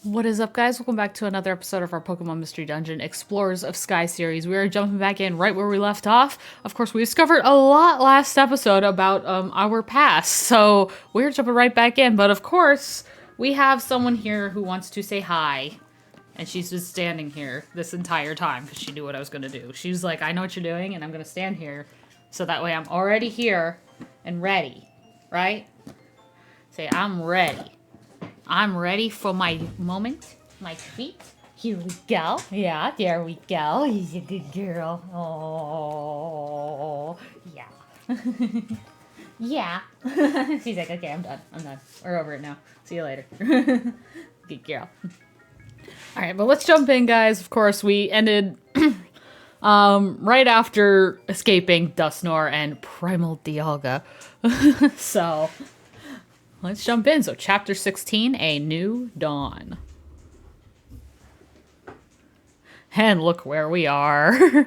What is up, guys? Welcome back to another episode of our Pokemon Mystery Dungeon Explorers of Sky series. We are jumping back in right where we left off. Of course, we discovered a lot last episode about our past, so we're jumping right back in. But of course, we have someone here who wants to say hi. And she's just standing here this entire time because she knew what I was going to do. She's like, I know what you're doing, and I'm going to stand here so that way I'm already here and ready, right? Say, I'm ready. I'm ready for my moment, my treat. Here we go. Yeah, there we go. He's a good girl. Oh, yeah. Yeah. She's like, okay, I'm done. We're over it now. See you later. Good girl. All right, but let's jump in, guys. Of course, we ended right after escaping Dusknoir and Primal Dialga. So let's jump in. So, Chapter 16, A New Dawn. And look where we are.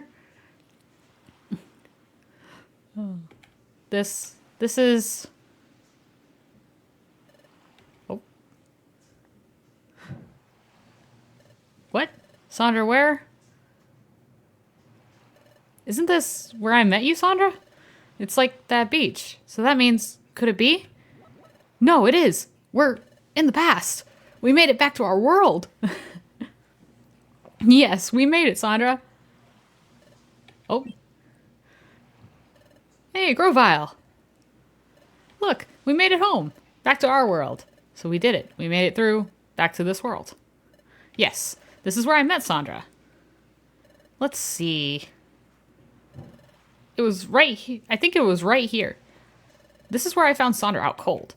This is... Oh. What? Sandra, where? Isn't this where I met you, Sandra? It's like that beach. So that means, could it be? No, it is. We're in the past. We made it back to our world. Yes, we made it, Sandra. Oh. Hey, Grovyle. Look, we made it home. Back to our world. So we did it. We made it through, back to this world. Yes, this is where I met Sandra. Let's see. It was right here. I think it was right here. This is where I found Sandra out cold.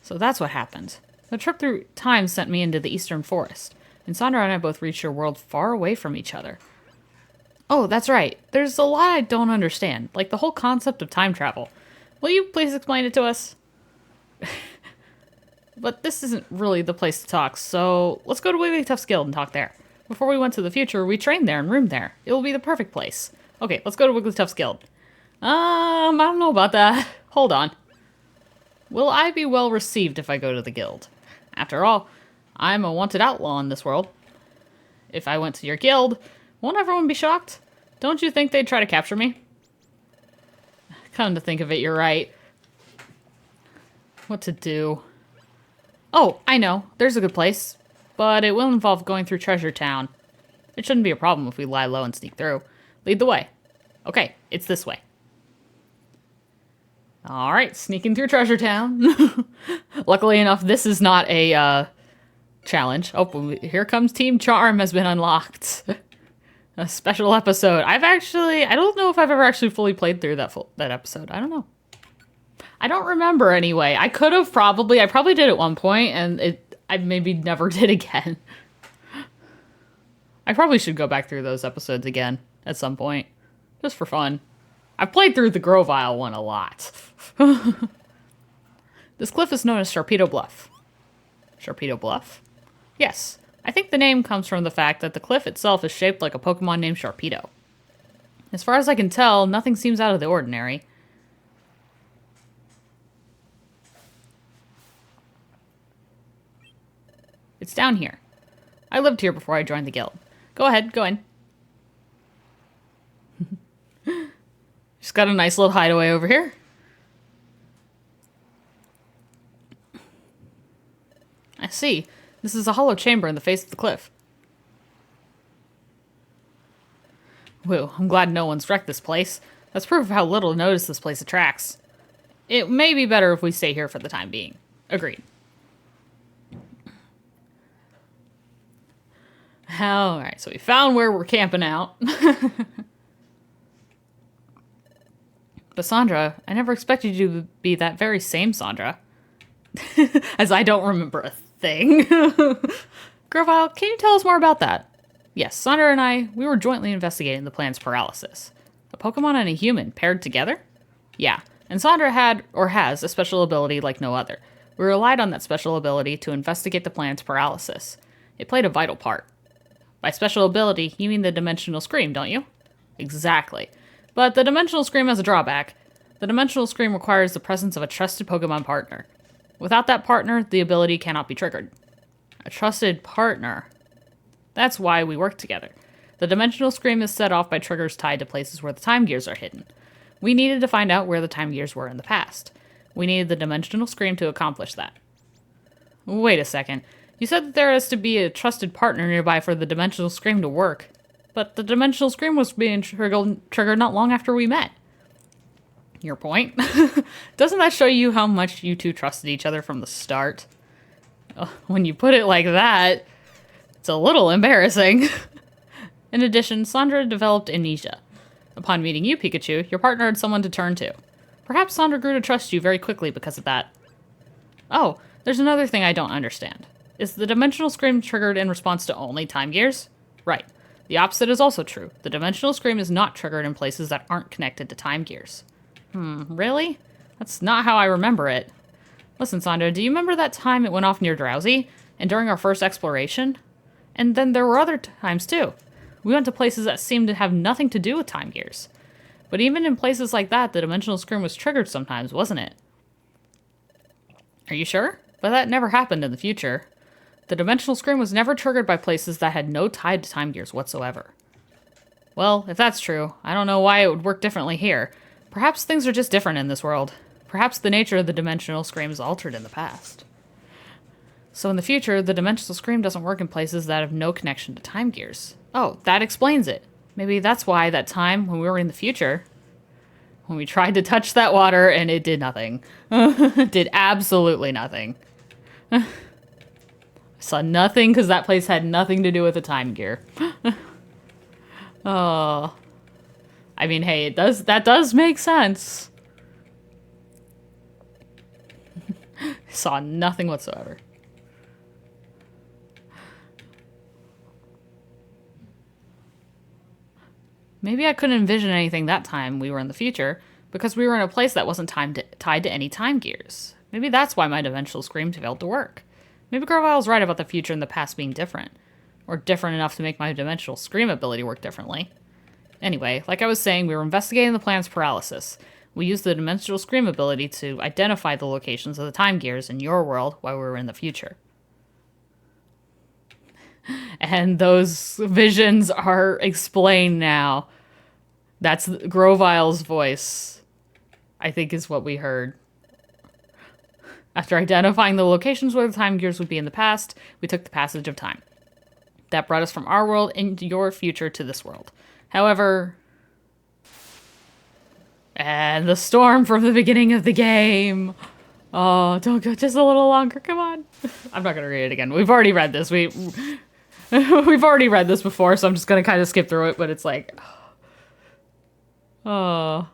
So that's what happened. The trip through time sent me into the Eastern Forest, and Sandra and I both reached your world far away from each other. Oh, that's right. There's a lot I don't understand, like the whole concept of time travel. Will you please explain it to us? But this isn't really the place to talk, so let's go to Wigglytuff's Guild and talk there. Before we went to the future, we trained there and roomed there. It will be the perfect place. Okay, let's go to Wigglytuff's Guild. I don't know about that. Hold on. Will I be well received if I go to the guild? After all, I'm a wanted outlaw in this world. If I went to your guild, won't everyone be shocked? Don't you think they'd try to capture me? Come to think of it, you're right. What to do? Oh, I know. There's a good place. But it will involve going through Treasure Town. It shouldn't be a problem if we lie low and sneak through. Lead the way. Okay, it's this way. Alright, sneaking through Treasure Town. Luckily enough, this is not a challenge. Oh, here comes Team Charm has been unlocked. A special episode. I don't know if I've ever actually fully played through that episode. I don't know. I don't remember anyway. I probably did at one point, and I maybe never did again. I probably should go back through those episodes again at some point, just for fun. I've played through the Grovyle one a lot. This cliff is known as Sharpedo Bluff. Sharpedo Bluff? Yes. I think the name comes from the fact that the cliff itself is shaped like a Pokemon named Sharpedo. As far as I can tell, nothing seems out of the ordinary. It's down here. I lived here before I joined the guild. Go ahead, go in. Just got a nice little hideaway over here. I see. This is a hollow chamber in the face of the cliff. Whew, I'm glad no one's wrecked this place. That's proof of how little notice this place attracts. It may be better if we stay here for the time being. Agreed. Alright, so we found where we're camping out. But Sandra, I never expected you to be that very same Sandra. As I don't remember a thing. Grovyle, can you tell us more about that? Yes, Sandra and I, we were jointly investigating the plan's paralysis. A Pokemon and a human paired together? Yeah, and Sandra had, or has, a special ability like no other. We relied on that special ability to investigate the plan's paralysis. It played a vital part. By special ability, you mean the Dimensional Scream, don't you? Exactly. But the Dimensional Scream has a drawback. The Dimensional Scream requires the presence of a trusted Pokemon partner. Without that partner, the ability cannot be triggered. A trusted partner. That's why we work together. The dimensional scream is set off by triggers tied to places where the time gears are hidden. We needed to find out where the time gears were in the past. We needed the dimensional scream to accomplish that. Wait a second. You said that there has to be a trusted partner nearby for the dimensional scream to work. But the dimensional scream was being triggered not long after we met. Your point? Doesn't that show you how much you two trusted each other from the start? When you put it like that, it's a little embarrassing. In addition, Sandra developed amnesia. Upon meeting you, Pikachu, your partner had someone to turn to. Perhaps Sandra grew to trust you very quickly because of that. Oh, there's another thing I don't understand. Is the dimensional scream triggered in response to only time gears? Right. The opposite is also true. The dimensional scream is not triggered in places that aren't connected to time gears. Really? That's not how I remember it. Listen, Sandra, do you remember that time it went off near Drowsy? And during our first exploration? And then there were other times, too. We went to places that seemed to have nothing to do with time gears. But even in places like that, the dimensional scream was triggered sometimes, wasn't it? Are you sure? But that never happened in the future. The dimensional scream was never triggered by places that had no tie to time gears whatsoever. Well, if that's true, I don't know why it would work differently here. Perhaps things are just different in this world. Perhaps the nature of the dimensional scream is altered in the past. So in the future, the dimensional scream doesn't work in places that have no connection to time gears. Oh, that explains it. Maybe that's why that time when we were in the future, when we tried to touch that water and it did nothing. It did absolutely nothing. I saw nothing because that place had nothing to do with the time gear. Oh. I mean, hey, that does make sense. Saw nothing whatsoever. Maybe I couldn't envision anything that time we were in the future, because we were in a place that wasn't tied to any time gears. Maybe that's why my dimensional scream failed to work. Maybe Groville's right about the future and the past being different. Or different enough to make my dimensional scream ability work differently. Anyway, like I was saying, we were investigating the planet's paralysis. We used the dimensional scream ability to identify the locations of the time gears in your world while we were in the future. And those visions are explained now. That's Grovile's voice, I think is what we heard. After identifying the locations where the time gears would be in the past, we took the passage of time. That brought us from our world into your future to this world. However... And the storm from the beginning of the game. Oh, don't go just a little longer, come on. I'm not going to read it again. We've already read this. We've already read this before, so I'm just going to kind of skip through it, but it's like... Oh.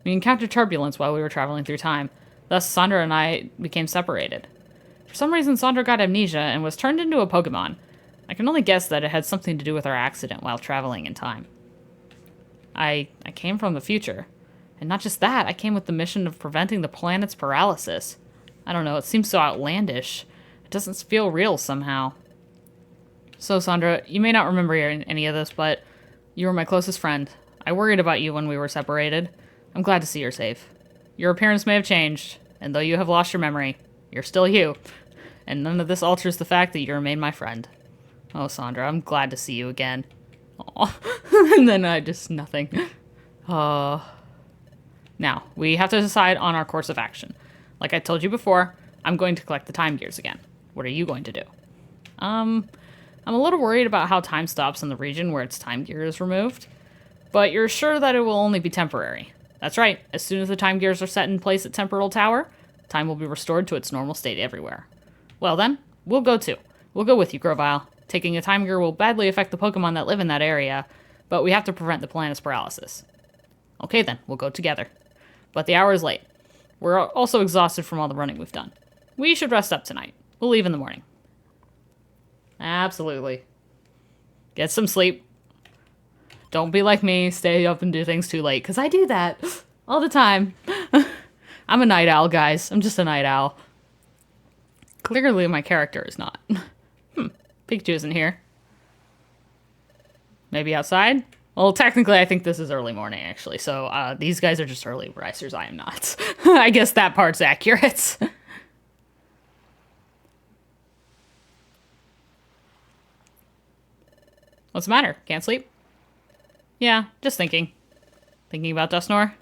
We encountered turbulence while we were traveling through time. Thus, Sandra and I became separated. For some reason, Sandra got amnesia and was turned into a Pokemon. I can only guess that it had something to do with our accident while traveling in time. I came from the future. And not just that, I came with the mission of preventing the planet's paralysis. I don't know, it seems so outlandish. It doesn't feel real somehow. So, Sandra, you may not remember any of this, but you were my closest friend. I worried about you when we were separated. I'm glad to see you're safe. Your appearance may have changed, and though you have lost your memory, you're still you. And none of this alters the fact that you remain my friend. Oh, Sandra, I'm glad to see you again. Aw. And then nothing. Now, we have to decide on our course of action. Like I told you before, I'm going to collect the time gears again. What are you going to do? I'm a little worried about how time stops in the region where its time gear is removed. But you're sure that it will only be temporary. That's right, as soon as the time gears are set in place at Temporal Tower, time will be restored to its normal state everywhere. Well then, we'll go too. We'll go with you, Grovile. Taking a time gear will badly affect the Pokemon that live in that area, but we have to prevent the planet's paralysis. Okay then, we'll go together. But the hour is late. We're also exhausted from all the running we've done. We should rest up tonight. We'll leave in the morning. Absolutely. Get some sleep. Don't be like me, stay up and do things too late, because I do that all the time. I'm a night owl, guys. I'm just a night owl. Clearly my character is not. Pikachu isn't here. Maybe outside? Well, technically I think this is early morning, actually, so these guys are just early risers. I am not. I guess that part's accurate. What's the matter? Can't sleep? Yeah, just thinking. Thinking about Dustnor?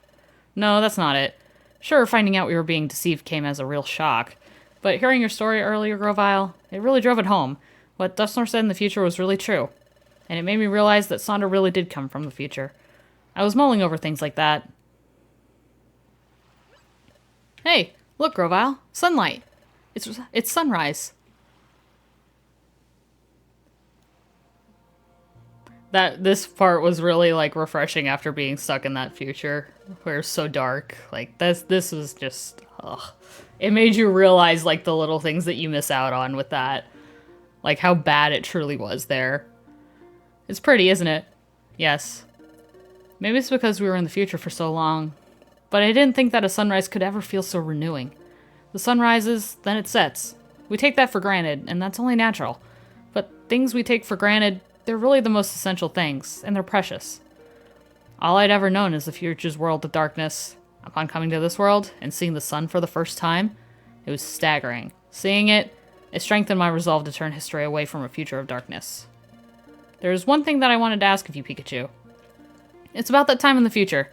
No, that's not it. Sure, finding out we were being deceived came as a real shock. But hearing your story earlier, Grovile, it really drove it home. What Dustnor said in the future was really true. And it made me realize that Sandra really did come from the future. I was mulling over things like that. Hey, look, Grovile. Sunlight. It's sunrise. This part was really like refreshing after being stuck in that future where it's so dark. Like this was just ugh. It made you realize like the little things that you miss out on with that. Like how bad it truly was there. It's pretty, isn't it? Yes. Maybe it's because we were in the future for so long. But I didn't think that a sunrise could ever feel so renewing. The sun rises, then it sets. We take that for granted, and that's only natural. But things we take for granted, they're really the most essential things, and they're precious. All I'd ever known is the future's world of darkness. Upon coming to this world and seeing the sun for the first time, it was staggering. Seeing it strengthened my resolve to turn history away from a future of darkness. There's one thing that I wanted to ask of you, Pikachu. It's about that time in the future,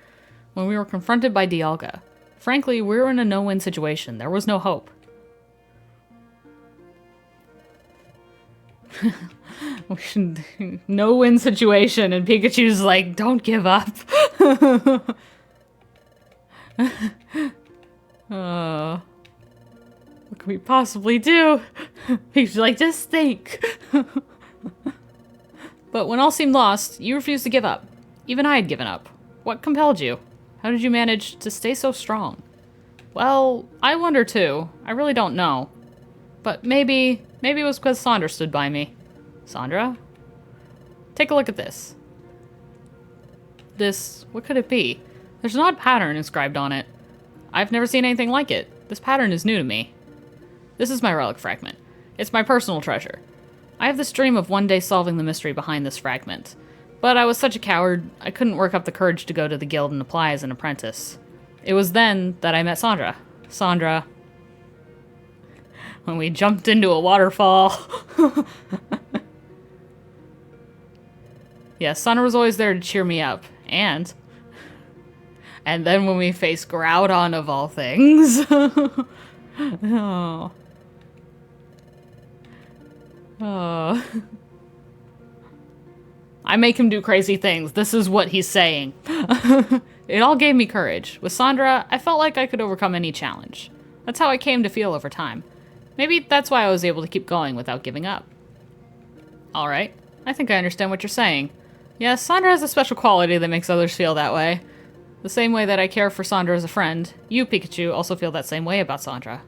when we were confronted by Dialga. Frankly, we were in a no-win situation. There was no hope. No-win situation, and Pikachu's like, don't give up. What can we possibly do? Pikachu's like, just think. But when all seemed lost, you refused to give up. Even I had given up. What compelled you? How did you manage to stay so strong? Well, I wonder too. I really don't know. But maybe it was because Sandra stood by me. Sandra? Take a look at this. What could it be? There's an odd pattern inscribed on it. I've never seen anything like it. This pattern is new to me. This is my relic fragment. It's my personal treasure. I have this dream of one day solving the mystery behind this fragment. But I was such a coward, I couldn't work up the courage to go to the guild and apply as an apprentice. It was then that I met Sandra. Sandra. When we jumped into a waterfall. Yes, Sandra was always there to cheer me up. And then when we faced Groudon of all things. Oh. Oh. I make him do crazy things. This is what he's saying. It all gave me courage. With Sandra, I felt like I could overcome any challenge. That's how I came to feel over time. Maybe that's why I was able to keep going without giving up. Alright, I think I understand what you're saying. Yes, Sandra has a special quality that makes others feel that way. The same way that I care for Sandra as a friend, you, Pikachu, also feel that same way about Sandra.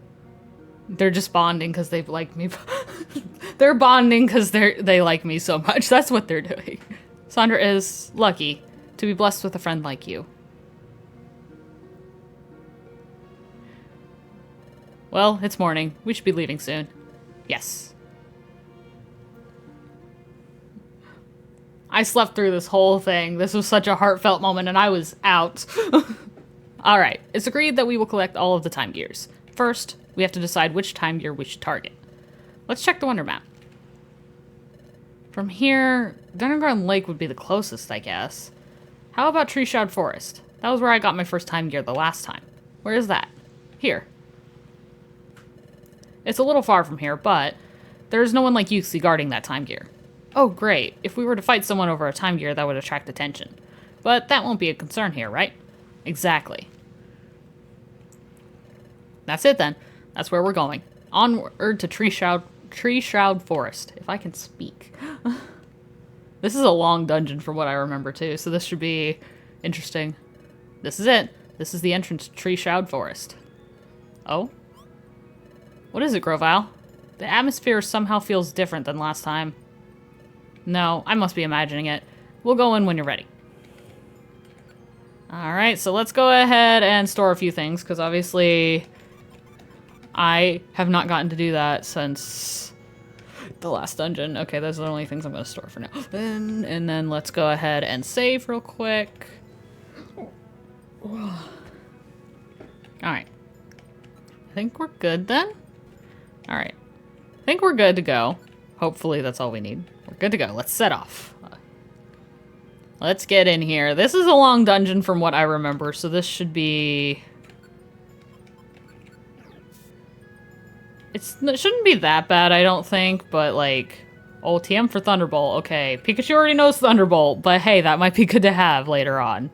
They're just bonding because they like me. They're bonding because they like me so much. That's what they're doing. Sandra is lucky to be blessed with a friend like you. Well, it's morning. We should be leaving soon. Yes. I slept through this whole thing. This was such a heartfelt moment, and I was out. Alright, it's agreed that we will collect all of the time gears. First, we have to decide which time gear we should target. Let's check the Wonder Map. From here, Dungarn Lake would be the closest, I guess. How about Tree Shroud Forest? That was where I got my first time gear the last time. Where is that? Here. It's a little far from here, but there's no one like Uxie guarding that time gear. Oh, great. If we were to fight someone over a time gear, that would attract attention. But that won't be a concern here, right? Exactly. That's it then. That's where we're going. Onward to Tree Shroud Forest. If I can speak. This is a long dungeon from what I remember too, so this should be interesting. This is it. This is the entrance to Tree Shroud Forest. Oh? What is it, Grovile? The atmosphere somehow feels different than last time. No, I must be imagining it. We'll go in when you're ready. Alright, so let's go ahead and store a few things, because obviously I have not gotten to do that since the last dungeon. Okay, those are the only things I'm going to store for now. And then let's go ahead and save real quick. Alright. I think we're good then? Alright. I think we're good to go. Hopefully that's all we need. We're good to go. Let's set off. Let's get in here. This is a long dungeon from what I remember, so this should be... it shouldn't be that bad, I don't think, but like... oh, TM for Thunderbolt. Okay, Pikachu already knows Thunderbolt, but hey, that might be good to have later on.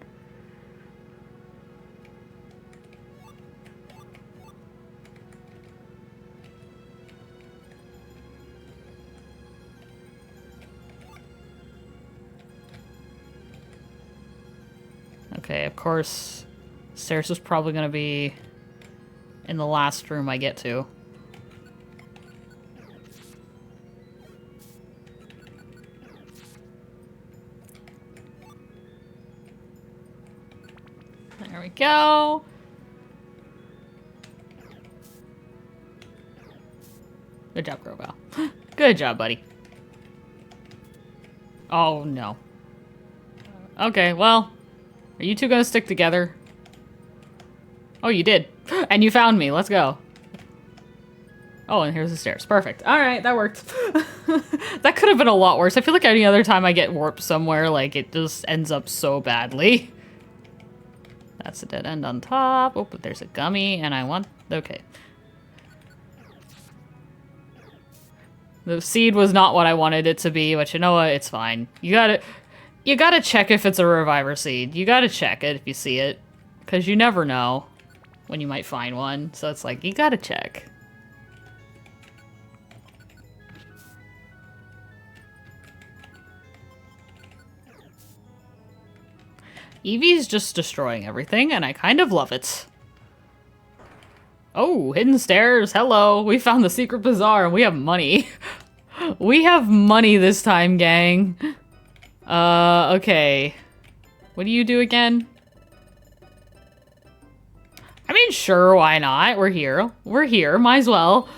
Okay, of course, stairs is probably going to be in the last room I get to. There we go. Good job, Grovyle. Good job, buddy. Oh, no. Okay, well, are you two gonna stick together? Oh, you did. And you found me. Let's go. Oh, and here's the stairs. Perfect. All right, that worked. That could have been a lot worse. I feel like any other time I get warped somewhere, like, it just ends up so badly. That's a dead end on top. Oh, but there's a gummy, and I want... okay. The seed was not what I wanted it to be, but you know what? It's fine. You gotta check if it's a reviver seed. You gotta check it if you see it. Because you never know when you might find one. So it's like, you gotta check. Eevee's just destroying everything, and I kind of love it. Oh, hidden stairs. Hello. We found the secret bazaar, and we have money. We have money this time, gang. Okay. What do you do again? I mean, sure, why not? We're here. We're here. Might as well.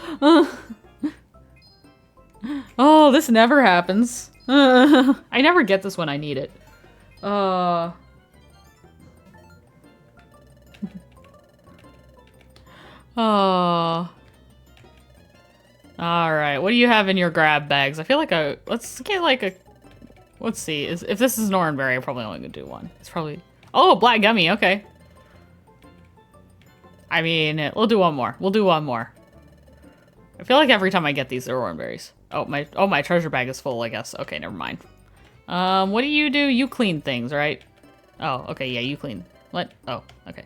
Oh, this never happens. I never get this when I need it. Oh. Alright, what do you have in your grab bags? I feel like let's get like a... let's see. If this is Norenberry, I'm probably only gonna do one. It's probably... oh, black gummy, okay. I mean, we'll do one more. We'll do one more. I feel like every time I get these, they're Oranberries. Oh, my treasure bag is full, I guess. Okay, never mind. What do? You clean things, right? Oh, okay, yeah, you clean. What? Oh, okay.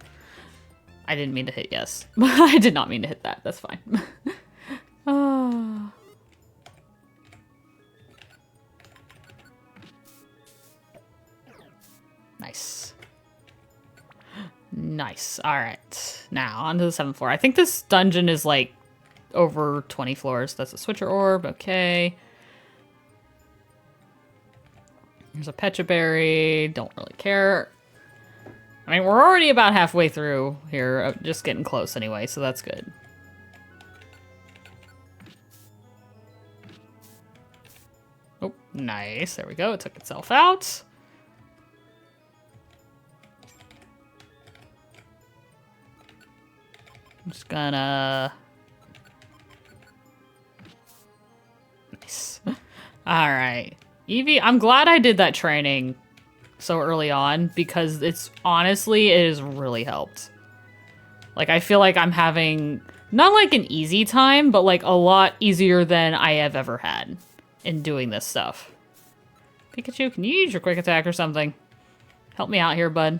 I didn't mean to hit yes. I did not mean to hit that. That's fine. Oh. Nice. Nice. All right. Now, on to the 7th floor. I think this dungeon is, like, over 20 floors. That's a switcher orb. Okay. There's a Pecha Berry. Don't really care. I mean, we're already about halfway through here. Just getting close anyway, so that's good. Oh, nice. There we go. It took itself out. I'm just gonna... nice. Alright. Eevee, I'm glad I did that training so early on, because it has really helped. Like, I feel like I'm having, not like an easy time, but like a lot easier than I have ever had in doing this stuff. Pikachu, can you use your quick attack or something? Help me out here, bud.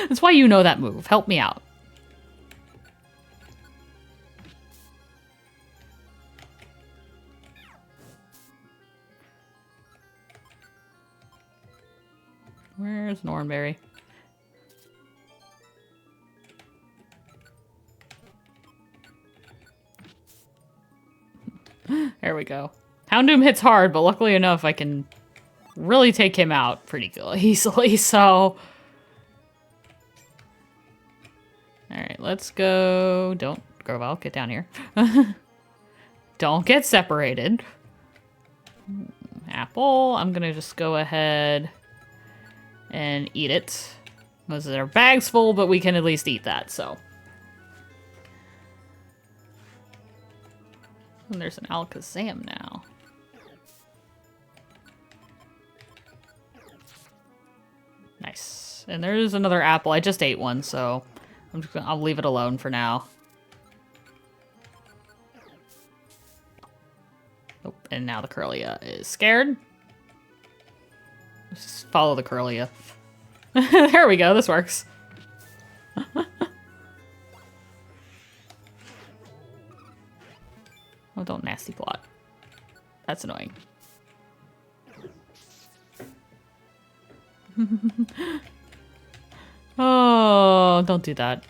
That's why you know that move. Help me out. Where's Norenberry? There we go. Houndoom hits hard, but luckily enough, I can really take him out pretty easily, so... alright, let's go... don't, Grovyle, get down here. Don't get separated. Apple, I'm gonna just go ahead and eat it. Because our bag's full, but we can at least eat that, so... and there's an Alakazam now. And there's another apple. I just ate one, so I'll leave it alone for now. Oh, and now the Curlia is scared. Just follow the Curlia. There we go. This works. Oh, don't nasty plot. That's annoying. Oh, don't do that.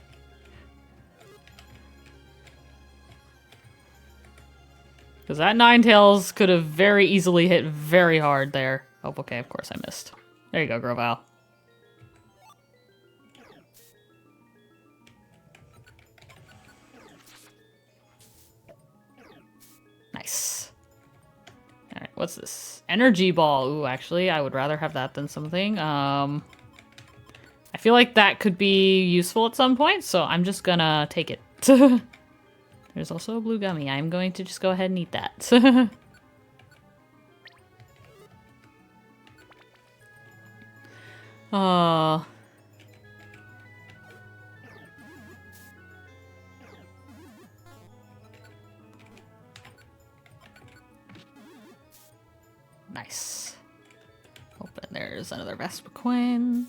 Because that Ninetales could have very easily hit very hard there. Oh, okay, of course I missed. There you go, Grovyle. Nice. Alright, what's this? Energy Ball. Ooh, actually, I would rather have that than something. I feel like that could be useful at some point, so I'm just gonna take it. There's also a blue gummy. I'm going to just go ahead and eat that. Oh. Nice. Open. There's another Vespiquen.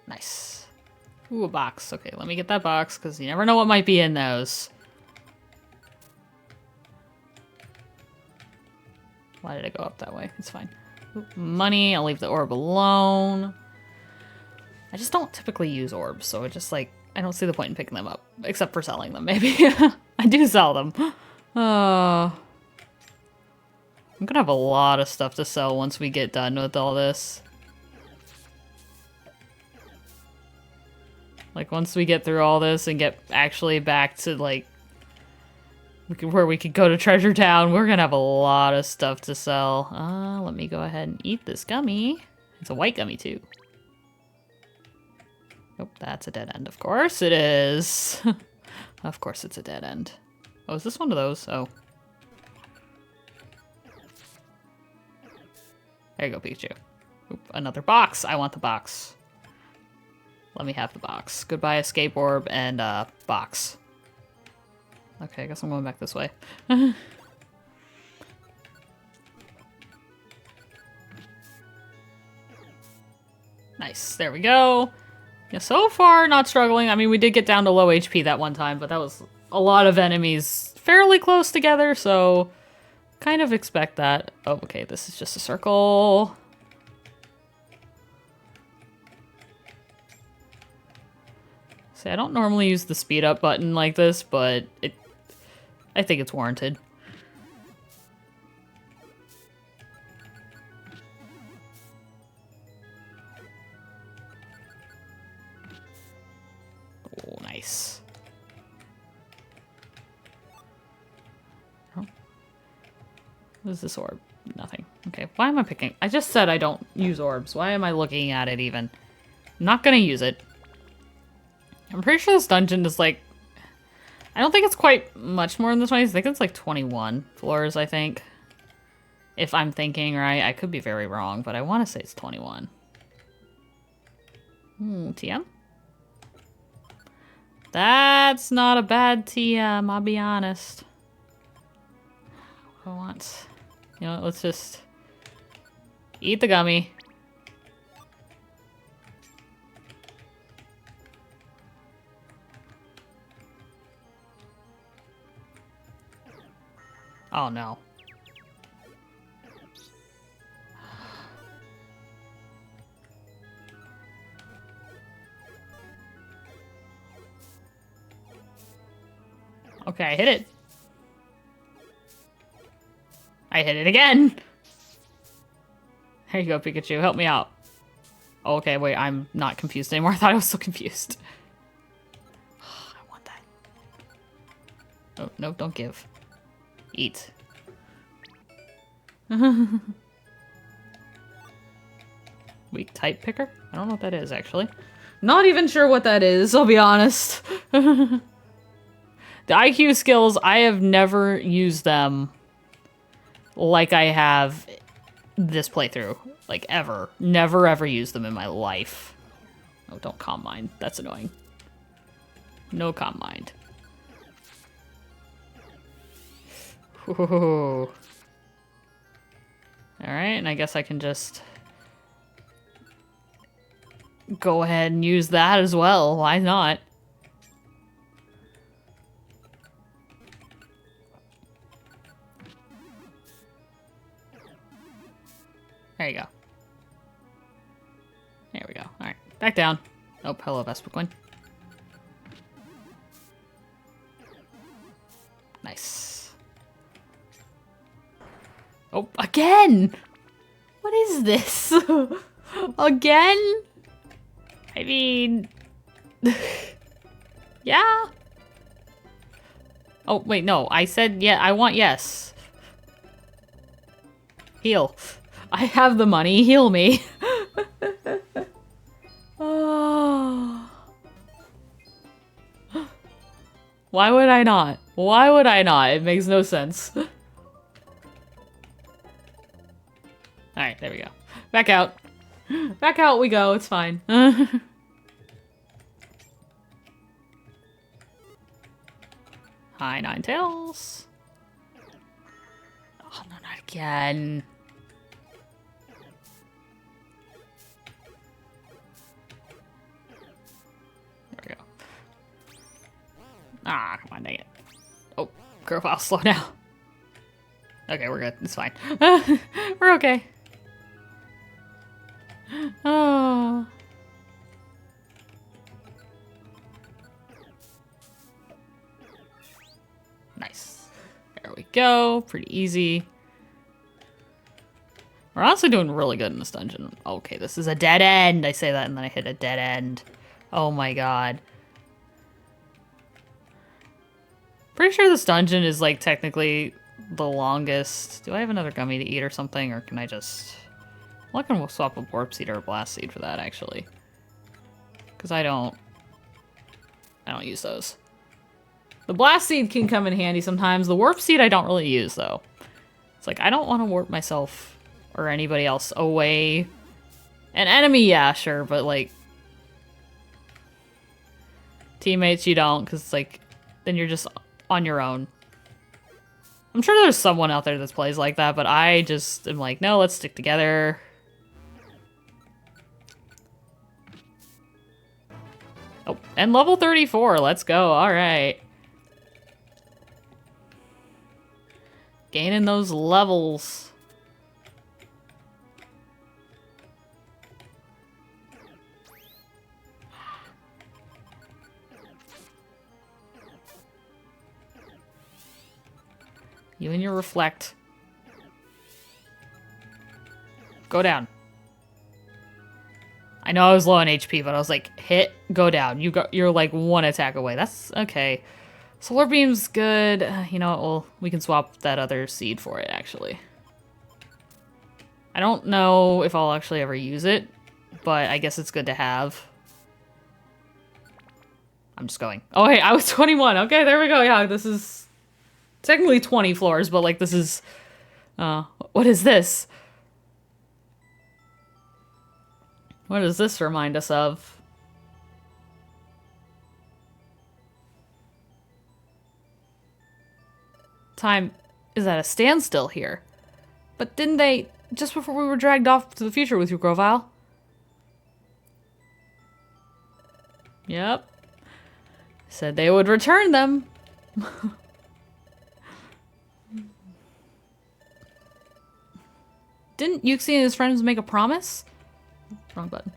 Nice. Ooh, a box. Okay, let me get that box, because you never know what might be in those. Why did I go up that way? It's fine. Ooh, money. I'll leave the orb alone. I just don't typically use orbs, so it just, like, I don't see the point in picking them up. Except for selling them, maybe. I do sell them. I'm gonna have a lot of stuff to sell once we get done with all this. Like, once we get through all this and get actually back to, like, where we could go to Treasure Town, we're gonna have a lot of stuff to sell. Let me go ahead and eat this gummy. It's a white gummy, too. Nope, that's a dead end. Of course it is. Of course it's a dead end. Oh, is this one of those? Oh. There you go, Pikachu. Oop, another box. I want the box. Let me have the box. Goodbye, escape orb, and box. Okay, I guess I'm going back this way. Nice, there we go. Yeah, so far, not struggling. I mean, we did get down to low HP that one time, but that was a lot of enemies fairly close together, so kind of expect that. Oh, okay, this is just a circle. See, I don't normally use the speed up button like this, but I think it's warranted. Oh, nice. Oh. What is this orb? Nothing. Okay, why am I picking? I just said I don't use orbs. Why am I looking at it even? I'm not gonna use it. I'm pretty sure this dungeon is like... I don't think it's quite much more than the 20s. I think it's like 21 floors, I think. If I'm thinking right. I could be very wrong, but I want to say it's 21. TM? That's not a bad TM, I'll be honest. I want... You know, let's just... eat the gummy. Oh no. Okay, I hit it. I hit it again! There you go, Pikachu. Help me out. Oh, okay, wait, I'm not confused anymore. I thought I was so confused. I want that. Oh, no, don't give. Eat. Weak type picker? I don't know what that is, actually. Not even sure what that is, I'll be honest. The IQ skills, I have never used them like I have this playthrough. Like, ever. Never ever used them in my life. Oh, don't Calm Mind. That's annoying. No Calm Mind. Ooh. Alright, and I guess I can just go ahead and use that as well. Why not? There you go. There we go. Alright, back down. Oh, hello, Vespiquen. Nice. Oh, again! What is this? Again? I mean... yeah? Oh, wait, no. I said, yeah, I want yes. Heal. I have the money. Heal me. Oh. Why would I not? Why would I not? It makes no sense. Alright, there we go. Back out. Back out we go. It's fine. Hi, Ninetales. Oh, no, not again. There we go. Ah, come on, dang it. Oh, Grovyle, slow down. Okay, we're good. It's fine. We're okay. Oh. Nice. There we go. Pretty easy. We're honestly doing really good in this dungeon. Okay, this is a dead end. I say that and then I hit a dead end. Oh my god. Pretty sure this dungeon is like technically the longest. Do I have another gummy to eat or something? Or can I just... I'm looking to swap a Warp Seed or a Blast Seed for that actually. Because I don't use those. The Blast Seed can come in handy sometimes. The Warp Seed I don't really use though. It's like I don't want to warp myself or anybody else away. An enemy, yeah, sure, but like teammates you don't, because it's like then you're just on your own. I'm sure there's someone out there that plays like that, but I just am like, no, let's stick together. Oh, and level 34, let's go, alright. Gaining those levels. You and your Reflect. Go down. I know I was low on HP, but I was like, hit, go down. You're like one attack away. That's okay. Solar Beam's good. You know what? Well, we can swap that other seed for it, actually. I don't know if I'll actually ever use it, but I guess it's good to have. I'm just going. Oh, hey, I was 21. Okay, there we go. Yeah, this is technically 20 floors, but like this is... what is this? What does this remind us of? Time is at a standstill here. But didn't they... just before we were dragged off to the future with you, Grovyle? Yep. Said they would return them. Didn't Yuxi and his friends make a promise? Wrong button.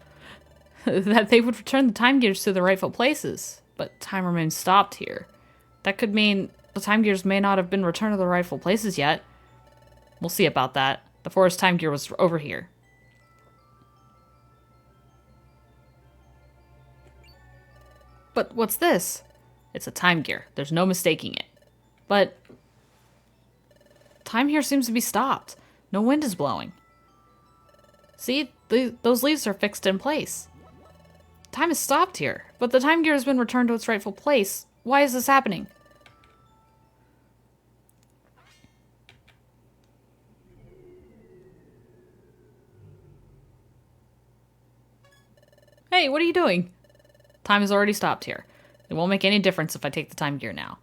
That they would return the time gears to the rightful places, but time remains stopped here. That could mean the time gears may not have been returned to the rightful places yet. We'll see about that. The forest time gear was over here. But what's this? It's a time gear. There's no mistaking it. But time here seems to be stopped. No wind is blowing. See? Those leaves are fixed in place. Time is stopped here, but the time gear has been returned to its rightful place. Why is this happening? Hey, what are you doing? Time has already stopped here. It won't make any difference if I take the time gear now.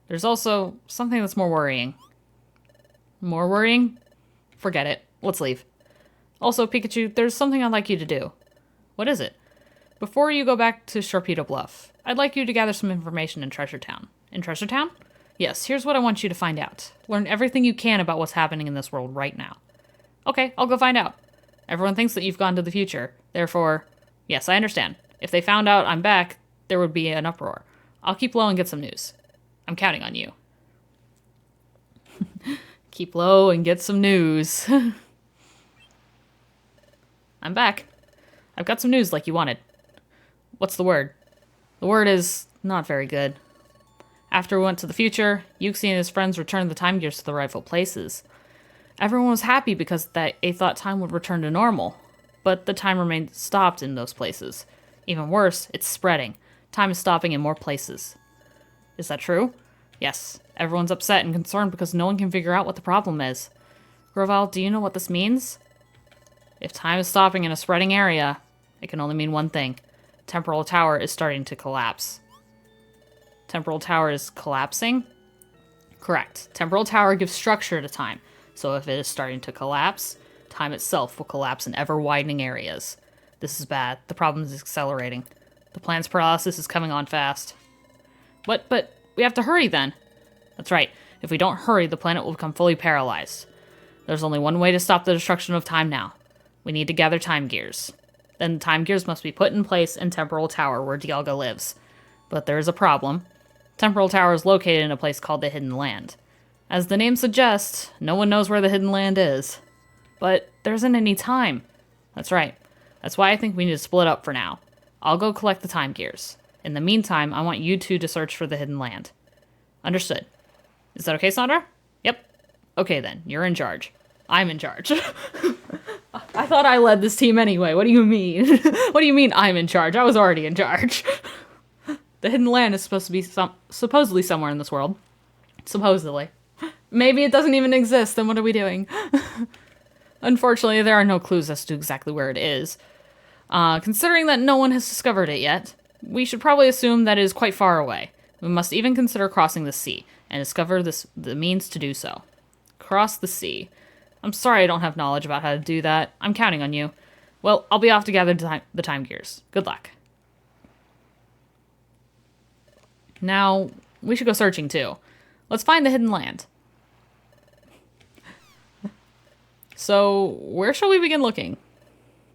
There's also something that's more worrying. More worrying? Forget it. Let's leave. Also, Pikachu, there's something I'd like you to do. What is it? Before you go back to Sharpedo Bluff, I'd like you to gather some information in Treasure Town. In Treasure Town? Yes, here's what I want you to find out. Learn everything you can about what's happening in this world right now. Okay, I'll go find out. Everyone thinks that you've gone to the future. Therefore, yes, I understand. If they found out I'm back, there would be an uproar. I'll keep low and get some news. I'm counting on you. Keep low and get some news. I'm back. I've got some news like you wanted. What's the word? The word is not very good. After we went to the future, Yuxi and his friends returned the time gears to the rightful places. Everyone was happy because they thought time would return to normal, but the time remained stopped in those places. Even worse, it's spreading. Time is stopping in more places. Is that true? Yes. Everyone's upset and concerned because no one can figure out what the problem is. Grovyle, do you know what this means? If time is stopping in a spreading area, it can only mean one thing. Temporal Tower is starting to collapse. Temporal Tower is collapsing? Correct. Temporal Tower gives structure to time, so if it is starting to collapse, time itself will collapse in ever-widening areas. This is bad. The problem is accelerating. The planet's paralysis is coming on fast. But we have to hurry then. That's right. If we don't hurry, the planet will become fully paralyzed. There's only one way to stop the destruction of time now. We need to gather time gears. Then the time gears must be put in place in Temporal Tower, where Dialga lives. But there is a problem. Temporal Tower is located in a place called the Hidden Land. As the name suggests, no one knows where the Hidden Land is. But there isn't any time. That's right. That's why I think we need to split up for now. I'll go collect the time gears. In the meantime, I want you two to search for the Hidden Land. Understood. Is that okay, Sandra? Yep. Okay then, you're in charge. I'm in charge. I thought I led this team anyway. What do you mean? What do you mean I'm in charge? I was already in charge. The Hidden Land is supposed to be supposedly somewhere in this world. Supposedly. Maybe it doesn't even exist, then what are we doing? Unfortunately, there are no clues as to exactly where it is. Considering that no one has discovered it yet, we should probably assume that it is quite far away. We must even consider crossing the sea, and discover the means to do so. Cross the sea. I'm sorry I don't have knowledge about how to do that. I'm counting on you. Well, I'll be off to gather the time gears. Good luck. Now, we should go searching too. Let's find the Hidden Land. So, where shall we begin looking?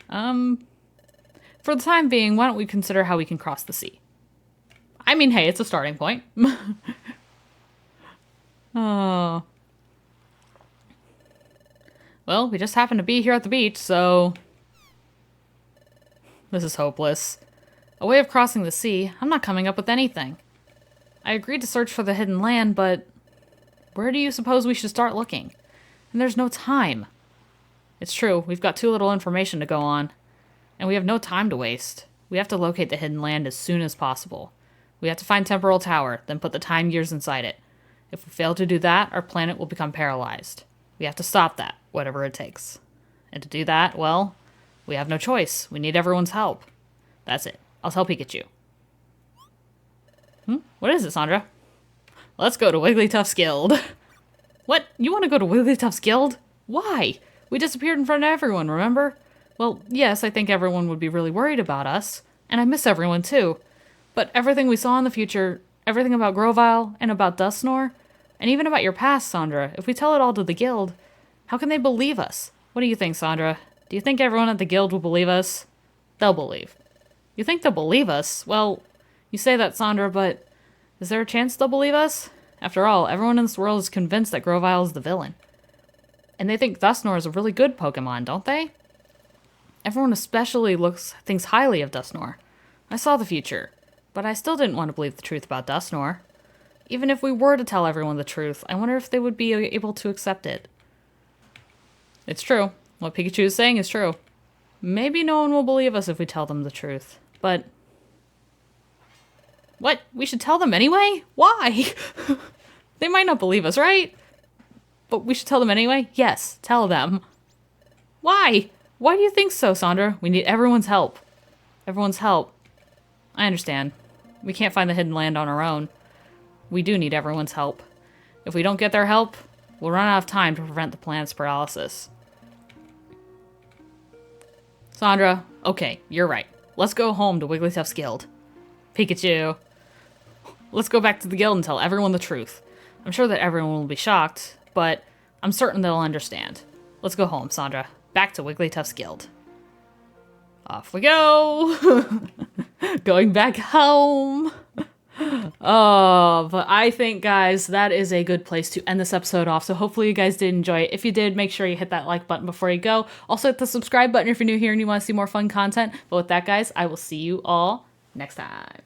For the time being, why don't we consider how we can cross the sea? I mean, hey, it's a starting point. Oh. Well, we just happen to be here at the beach, so... This is hopeless. A way of crossing the sea? I'm not coming up with anything. I agreed to search for the Hidden Land, but... where do you suppose we should start looking? And there's no time. It's true, we've got too little information to go on. And we have no time to waste. We have to locate the Hidden Land as soon as possible. We have to find Temporal Tower, then put the time gears inside it. If we fail to do that, our planet will become paralyzed. We have to stop that, whatever it takes. And to do that, well, we have no choice. We need everyone's help. That's it. I'll tell Pikachu. What is it, Sandra? Let's go to Wigglytuff's Guild. What? You want to go to Wigglytuff's Guild? Why? We disappeared in front of everyone, remember? Well, yes, I think everyone would be really worried about us. And I miss everyone, too. But everything we saw in the future, everything about Grovyle, and about Dusknoir, and even about your past, Sandra, if we tell it all to the Guild, how can they believe us? What do you think, Sandra? Do you think everyone at the Guild will believe us? They'll believe. You think they'll believe us? Well, you say that, Sandra, but is there a chance they'll believe us? After all, everyone in this world is convinced that Grovyle is the villain. And they think Dusknoir is a really good Pokemon, don't they? Everyone especially thinks highly of Dusknoir. I saw the future, but I still didn't want to believe the truth about Dusknoir. Even if we were to tell everyone the truth, I wonder if they would be able to accept it. It's true. What Pikachu is saying is true. Maybe no one will believe us if we tell them the truth, but... What? We should tell them anyway? Why? They might not believe us, right? But we should tell them anyway? Yes, tell them. Why? Why do you think so, Sandra? We need everyone's help. Everyone's help. I understand. We can't find the hidden land on our own. We do need everyone's help. If we don't get their help, we'll run out of time to prevent the planet's paralysis. Sandra, okay, you're right. Let's go home to Wigglytuff's guild. Pikachu. Let's go back to the guild and tell everyone the truth. I'm sure that everyone will be shocked, but I'm certain they'll understand. Let's go home, Sandra. Back to Wigglytuff's guild. Off we go! Going back home! Oh, but I think, guys, that is a good place to end this episode off. So hopefully you guys did enjoy it. If you did, make sure you hit that like button before you go. Also hit the subscribe button if you're new here and you want to see more fun content. But with that, guys, I will see you all next time.